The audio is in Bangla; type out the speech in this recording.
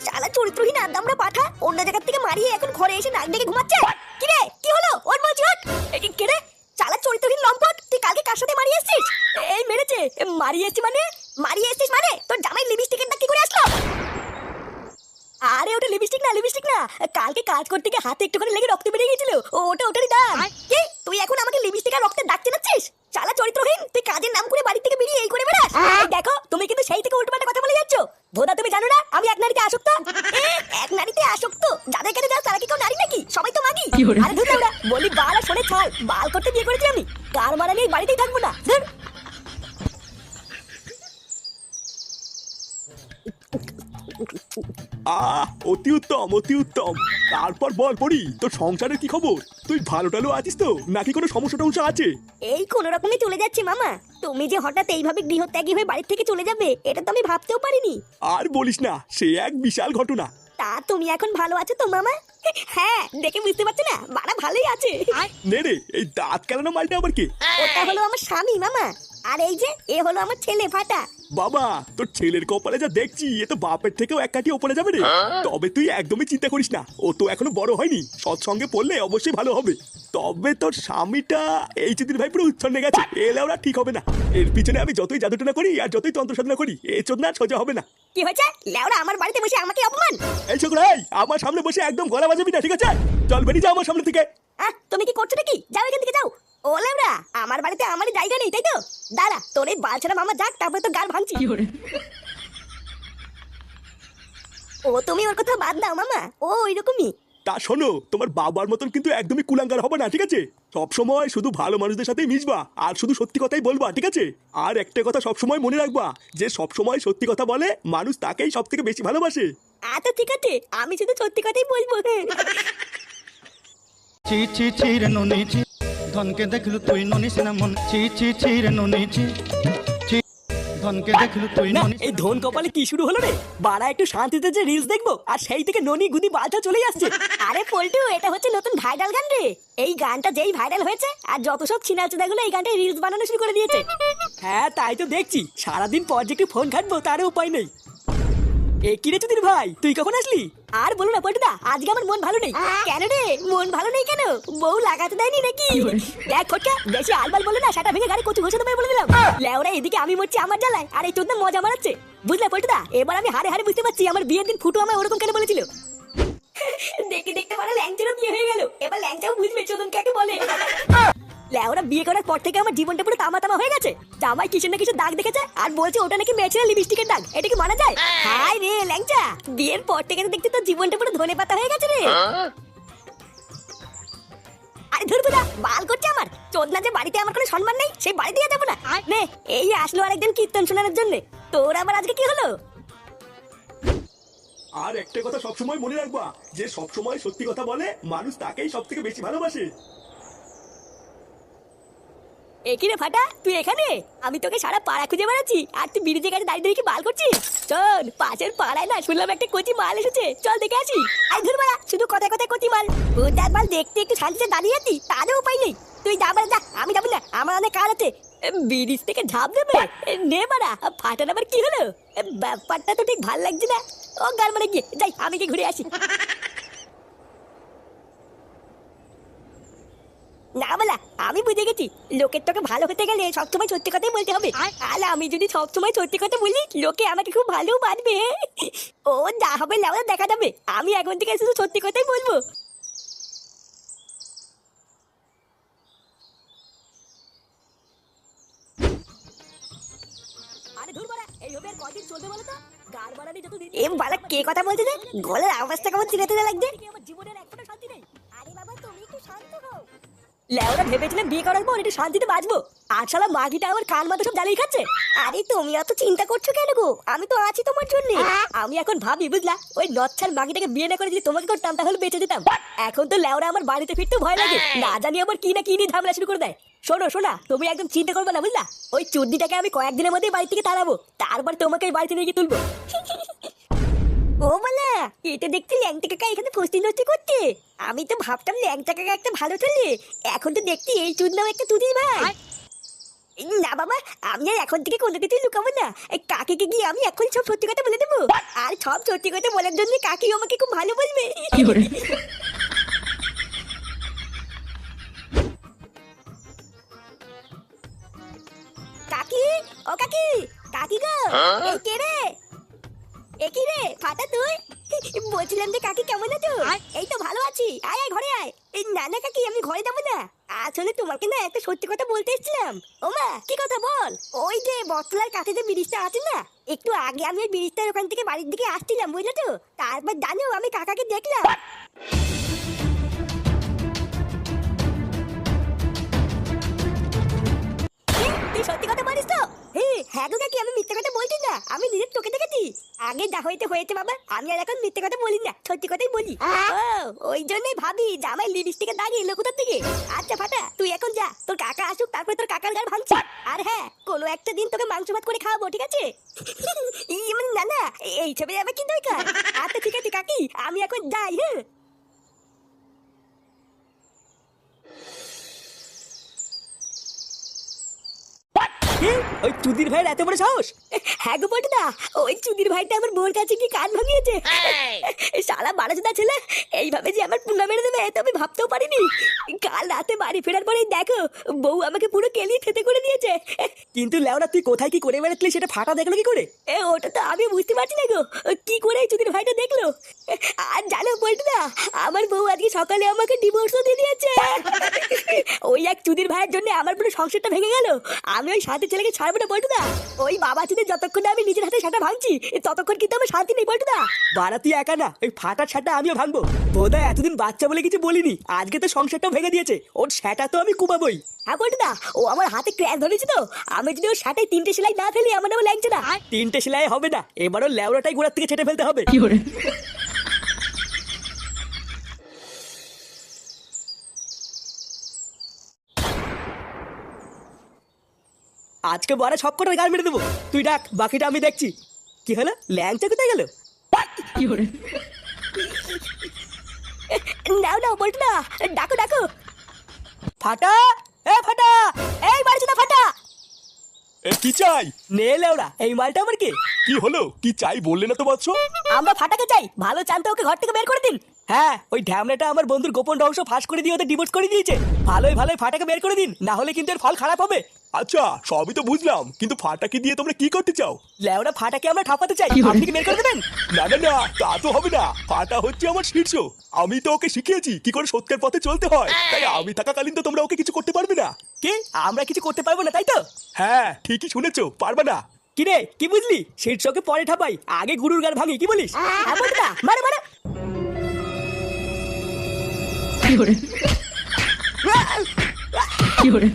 চালা চরিত্রহীন আদামরা পাঠা অন্য জায়গা থেকে মারিয়ে এখন ঘরে এসে নাক ডেকে ঘুমাচ্ছে। কি রে কি হলো ওর বলছি ওঠ। কে রে চালা চরিত্রহীন লম্পট, তুই কালকে কার সাথে মারিয়ে এসেছিস? এই মেরেছে মারিয়ে এসেছিস মানে তোর জামাই লিপস্টিকের দাগ কি করে আসলো? আরে ওটা লিপস্টিক না, কালকে কাজ করতে গিয়ে হাতে একটুখানি লেগে রক্ত বেরিয়ে গিয়েছিল, ওটারই দাগ। কি তুই এখন আমাকে লিপস্টিক আর রক্তের দাগ চেনাচ্ছিস? চালা চরিত্রহীন, তুই কাজের নাম করে বাড়ি থেকে বেরিয়ে এই করে বেড়াস। দেখো তুমি কিন্তু সেই থেকে উল্টোপাল্টা কথা বলে যাচ্ছ। ভোদা তুমি জানো না আমি এক নারীতে আসক্ত? এক নারীতে আসক্ত? যাদের কাছে যাও তারা কি কেউ নারী নাকি? সবাই তো মাগি। আরে ধুর না বলি বাল আর শোনে ছাল, বাল করতে বিয়ে করেছি আমি, কার মারা নেই বাড়িতেই থাকবো না। ধুর। অতি উত্তম অতি উত্তম। তারপর বল পড়ি, তোর সংসারের কি খবর? তুই ভালো টালো আছিস তো, নাকি কোনো সমস্যা টমস্যা আছে? এই কোন রকমই চলে যাচ্ছে মামা। তুমি যে হঠাৎ এইভাবে গৃহত্যাগী হয়ে বাড়ি থেকে চলে যাবে এটা তো আমি ভাবতেও পারিনি। আর বলিস না, সে এক বিশাল ঘটনা। তা তুমি এখন ভালো আছো তো মামা? হ্যাঁ দেখে বুঝতে পারছো না বাড়া ভালোই আছে। নে রে, এই দাঁত কেলানো মালটা আবার কে? ওটা হলো আমার স্বামী মামা, আর এই যে এ হলো আমার ছেলে ফাটা। বাবা, তোর ছেলের কপালে যা দেখছি এ তো বাপের থেকেও এক কাঠি ওপরে যাবে রে। তবে তুই একদমই চিন্তা করিস না, ও তো এখনো বড় হয়নি, সৎসঙ্গে পড়লে অবশ্যই ভালো হবে। তবে তোর স্বামীটা এই চিদির ভাই পুরো উচ্ছন্নে গেছে, এলে ওরা ঠিক হবে না। এর পিছনে আমি যতই জাদুটনা করি আর যতই তন্ত্র সাধনা করি, এ চোদনা সোজা হবে না। কি হয়েছে? লেওরা আমার বাড়িতে বসে আমাকে অপমান। এই ছোকরা, আমার সামনে বসে একদম গলা বাজাবি না, ঠিক আছে? চল বেরিয়ে যা আমার সামনে থেকে। তুমি কি করছো নাকি? যাও এখান থেকে যাও। ও লেওরা আমার বাড়িতে আমারই জায়গা নেই তাই তো? দাঁড়া তোর এই বালছেনা মামা যাক, তারপরে তো গাল ভাঙছি। ও তুমি ওর কথা বাদ দাও মামা, ও ওইরকমই। তা শোনো, তোমার বাবার মতন কিন্তু একদমই কুলাঙ্গার হবে না, ঠিক আছে? সবসময় শুধু ভালো মানুষদের সাথেই মিশবা আর শুধু সত্যি কথাই বলবা, ঠিক আছে? আর একটা কথা সবসময় মনে রাখবা, যে সবসময় সত্যি কথা বলে মানুষ তাকেই সব থেকে বেশি ভালোবাসে। আচ্ছা ঠিক আছে, আমি শুধু সত্যি কথাই বলবো। ছি ছি ছি রে ননি ছি, ধনকে দেখলু তুই ননি সিনা মন, ছি ছি ছি রে ননি ছি, ছি ধনকে দেখলু তুই ননি। এই ধন কপালে কি শুরু হলো রে? বাড়া একটু শান্তিতে যে রিলস দেখবো আর সেই থেকে ননি গুদি বালটা চলে আসছে। আরে পল্টু এটা হচ্ছে নতুন ভাইরাল গান রে। এই গানটা যেই ভাইরাল হয়েছে আর যত সব ছিনাচুদাগুলো এই গানটা রিলস বানানো শুরু করে দিয়েছে। হ্যাঁ তাই তো দেখছি, সারাদিন পর যে একটু ফোন ঘাটবো তারও উপায় নেই। এ কি রে চুদির ভাই, তুই কখন আসলি? আর বলো না পল্টুদা, আজকে আমার মন ভালো নেই। কেন রে মন ভালো নেই কেন? বউ লাগাতে দেয়নি নাকি? দেখ খোটকা, বেশি আলবাল বলে না সেটা ভেঙে গাড়ি কচু ঘষে দেবে বলে দিলাম। লেওরা এদিকে আমি মরছি আমার জ্বালায় আর এই চোদ্দা মজা মারাচ্ছে। বুঝলে পল্টুদা, এবার আমি হারে হারে বুঝতে পারছি আমার বিয়ের দিন ফুটু আমায় ওরকম কেন বলেছিল। দেখে দেখতে পারে ল্যাংচারও বিয়ে হয়ে গেল, এবার ল্যাংচাও বুঝবে চোদন কাকে বলে। লেওরা বিয়ে করার পর থেকে আমার জীবনটা পুরো তামা তামা হয়ে গেছে। জামাই কিসের না কিছু দাগ দেখেছে আর বলছে ওটা নাকি মেয়ে ছিল লিপস্টিকের দাগ, এটা কি মানা যায়? হাই রে ল্যাংচা, বিয়ের পর থেকে তো দেখতে তোর জীবনটা পুরো ধনে পাতা হয়ে গেছে রে। আরে ধুরবুদা বাল করছে আমার চোদনা, যে বাড়িতে আমার কোনো সম্মান নেই সেই বাড়ি দিয়ে যাবো না। নে এই আসলো আরেকদিন কীর্তন শোনানোর জন্য, তোর আবার আজকে কি হলো? আর একটা কথা সবসময় মনে রাখবা, যে সবসময় সত্যি কথা বলে মানুষ তাকেই সব থেকে বেশি ভালোবাসে। একই রে ফাটা, তুই এখানে? আমি তোকে সারা পাড়া খুঁজে বেড়াচ্ছি আর তুই ব্রিজে গাড়ি দাঁড়িয়ে দাঁড়িয়ে কি বাল করছিস? চল পাশের পাড়ায় না শুনলাম একটা কচি মাল এসেছে, চল দেখে আসি। আই ধুর বাড়া, শুধু কথায় কথায় কচি মাল। ভূতার মাল দেখতে একটু শান্তিতে দাঁড়িয়ে আছি, তারও উপায় নেই। তুই যা বাড়া যা, আমি যাবো না, আমার অনেক কাজ আছে। ব্রিজ থেকে ঝাঁপ দেবে? নে বাড়া, ফাটার আবার কি হলো? ব্যাপারটা তো ঠিক ভাল লাগছে না। ও গান মানে গিয়ে যাই, আমি কি ঘুরে আসি। না বলা, আমি বুঝে গেছি, লোকের তোকে ভালো হতে গেলে সবসময় সত্যি কথাই বলতে হবে। আর আমি যদি সবসময় সত্যি কথা বলি লোকে আমাকে খুব ভালো মানবে। ও যা হবে লাউরা দেখা যাবে, আমি এখন থেকে শুধু সত্যি কথাই বলবো। আরে ধুর বাড়া, এইভাবে আর কয়দিন চলবে বলো তো? গার বাড়ানি যতদিন এম বালা কে কথা বলছে যে? গলার আওয়াজটা কেমন চিনেতে লাগছে। আমার জীবনের এক ফোঁটা শান্তি নেই। আরে বাবা তুমি একটু শান্ত হও। লেওরা ভেবেছিলাম বিয়ে করার পর একটু শান্তিতে বাঁচবো, আর শালা মাগিটা আমার কান মাথা সব জ্বালিয়ে খাচ্ছে। আরে তুমি এত চিন্তা করছো কেন গো? আমি তো আছি তোমার জন্য। আমি এখন ভাবি বুঝলা, ওই লচ্ছার মাগিটাকে বিয়ে না করে যদি তোমাকে করতাম তাহলে বেঁচে যেতাম। এখন তো লেওরা আমার বাড়িতে ফিরতে ভয় লাগে, না জানি আবার কি না কি নিয়ে ঝামেলা শুরু করে দেয়। শোনো শোনা, তুমি একদম চিন্তা করবে না বুঝলা, ওই চুদ্দিটাকে আমি কয়েকদিনের মধ্যেই বাড়ি থেকে তাড়াবো, তারপর তোমাকে এই বাড়িতে নিয়ে গিয়ে তুলবো। ও মালা, এটা দেখতে ল্যাংটা কাকা এখানে ফস্তি নষ্টি করছে। আমি তো ভাবতাম ল্যাংটা কাকা একটা ভালো ছেলে, এখন তো দেখছি এই চুদনাও একটা চুদির ভাই। না বাবা, আমি আর এখন থেকে কোনো কিছুই লুকাবো না। কাকিকে গিয়ে আমি এখন সব সত্যি কথা বলে দেবো, আর সব সত্যি কথা বলার জন্য কাকি আমাকে খুব ভালো বলবে। কাকি, ও কাকি, কাকি গো, এই কে রে? এ কি রে ফাটা তুই? বলছিলাম যে কাকি কেমন আছো? এই তো ভালো আছি, আয় আয় ঘরে আয়। এই না না কাকি, আমি ঘরে যাবো না, আসলে তোমাকে না একটা সত্যি কথা বলতে এসেছিলাম। ও মা, কি কথা বল? ওই যে বটতলার কাছে যে ব্রিজটা আছে না, একটু আগে আমি ওই ব্রিজটার ওখান থেকে বাড়ির দিকে আসছিলাম, বুঝলে তো? তারপর জানো আমি কাকাকে দেখলাম। তুই সত্যি কথা বলিস তো? হ্যাঁ গো কাকি, আমি মিথ্যে কথা বলছি না, আমি নিজের চোখে দেখেছি। আগে যা হইতে হয়েছে বাবা, আমি আর এখন মিথ্যে কথা বলি না, সত্যি কথাই বলি। ওই জন্যই ভাবি জামাই লিপস্টিকে দাগ এলো কোথা থেকে। আচ্ছা ফাটা, তুই এখন যা, তোর কাকা আসুক, তারপরে তোর কাকার গাল ভাঙছি। আর হ্যাঁ, কোনো একটা দিন তোকে মাংস ভাত করে খাওয়াবো, ঠিক আছে? মানে না না, এই ছবি আবার কি দরকার? আচ্ছা ঠিক আছে কাকি, আমি এখন যাই। হ্যাঁ ওই চুদির ভাইয়ের এত বড় সাহস! হ্যাঁ গো বটদা, ওই চুদির ভাইটা আমার বোর কাছে কি কান ভাঙিয়েছে। শালা বারাজদা ছেলে, এইভাবে যে আমার পুঙ্গা মেরে দেবে তো আমি ভাবতেও পারিনি। কাল রাতে বাড়ি ফেরার পরেই দেখো বউ আমাকে পুরো কেলিয়ে থেতে করে দিয়েছে। কিন্তু লেওরা তুই কোথায় কি করে বেড়াচ্ছিলি সেটা ফাটা দেখলো কি করে? ওটা তো আমি বুঝতে পারছি না গো, কি করে এই চুদির ভাইটা দেখলো। আর জানো বটদা, আমার বউ আজকে সকালে আমাকে ডিভোর্সও দিয়ে দিয়েছে। ওই এক চুদির ভাইয়ের জন্য আমার পুরো সংসারটা ভেঙে গেল। আমি ওই সাথে ছেলেকে ছাড়বো না বটদা। ওই বাবা চুদির যতক্ষণ না আমি নিজের হাতে সেটা ভাঙছি, ততক্ষণ কিন্তু আমার শান্তি নেই বটদা। বাড়া তুই একা না, ওই ফাটার ছাটা আমিও ভাঙবো। বোধহয় এতদিন বাচ্চা বলে কিছু বলিনি, আজকে তো সংসারটাও ভেঙে দিয়েছে, ওর সেটা তো আমি কুবাবই। হ্যাঁ বটদা, ও আমার হাতে ক্র্যাশ ধরেছে তো, আমি যদি ওর শার্টে 3টে সেলাই না ফেলি আমার নাম লাগছে না। 3টে সেলাই হবে না, এবারও লেওরাটাই গোড়ার থেকে ছেটে ফেলতে হবে। আজকে বড় সব কটার গাল মেরে দেবো। তুই ডাক, বাকিটা আমি দেখছি। কি হলো, ল্যাংচা কোথায় গেল? নাও নাও বটদা, ডাকো ডাকো। ফাটা, এ ফাটা, এই বাড়ছে না ফাটা। কি চাই? নে লেওরা, এই মালটা আমার কি? কি হলো? কি চাই বললে না তো বাচ্চা? আমরা ফাটাকে চাই, ভালো চানতে ওকে ঘর থেকে বের করে দিন। হ্যাঁ, ওই ঢ্যামনাটা আমার বন্ধুর গোপন রহস্য ফাঁস করে দিয়ে ওদের ডিভোর্স করে দিয়েছে। ভালোই ভালোই ফাটাকে বের করে দিন, না হলে কিন্তু এর ফল খারাপ হবে। আচ্ছা সবই তো বুঝলাম, কিন্তু ফাটাকে দিয়ে তোমরা কি করতে চাও? লেওরা ফাটাকে আমরা ঠাপাতে চাই, আপনি কি বের করে দেবেন? না না না, তা তো হবে না। ফাটা হচ্ছে আমার শীর্ষ, আমি তো ওকে শিখিয়েছি কি করে সত্যের পথে চলতে হয়, তাই আমি থাকাকালীন তো তোমরা ওকে কিছু করতে পারবে না। কি, আমরা কিছু করতে পারবো না তাই তো? হ্যাঁ ঠিকই শুনেছো, পারবে না। কি রে, কি বুঝলি? শীর্ষকে পরে ঠাপাই, আগে গুরুর গার ভাঙি, কি বলিস? হ্যাঁ বটদা, মারো মারো। কি করে